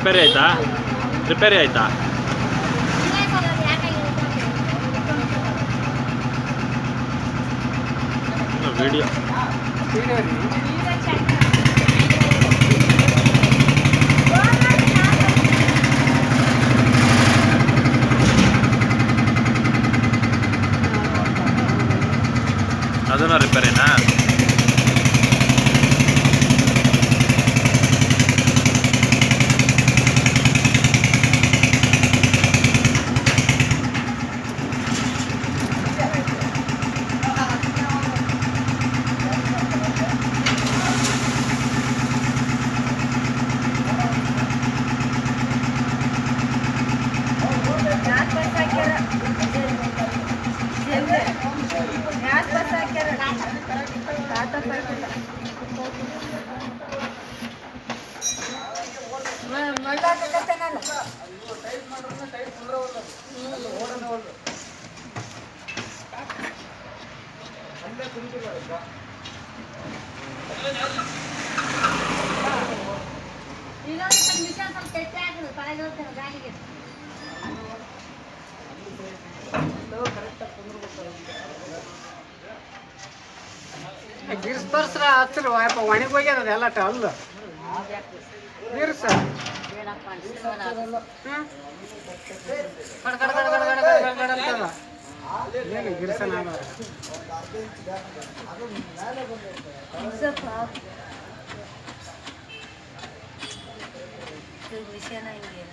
Repair ಆಯ್ತಾ? Repair ಆಯ್ತಾ? Video ಅದನ್ನು ರಿಪೇರಿನಾ? ಗಿರ್ಸ್ ತೋರ್ಸ್ರ ಹಚ್ಚಿರು ಯಪ್ಪ ಒಣಗಿ ಹೋಗ್ಯದ ಎಲ್ಲ ಅಲ್ಲ ಗಿರ್ಸ ಕಡ್ ಕಡ್ ಕಡ್ ಕಡ್ ಕಡ್ ಕಡ್ ಕಡ್ ಅಂತದ ಏನು ಗಿರ್ಸನ ವಿಷಯನ ಹಿಂಗೆ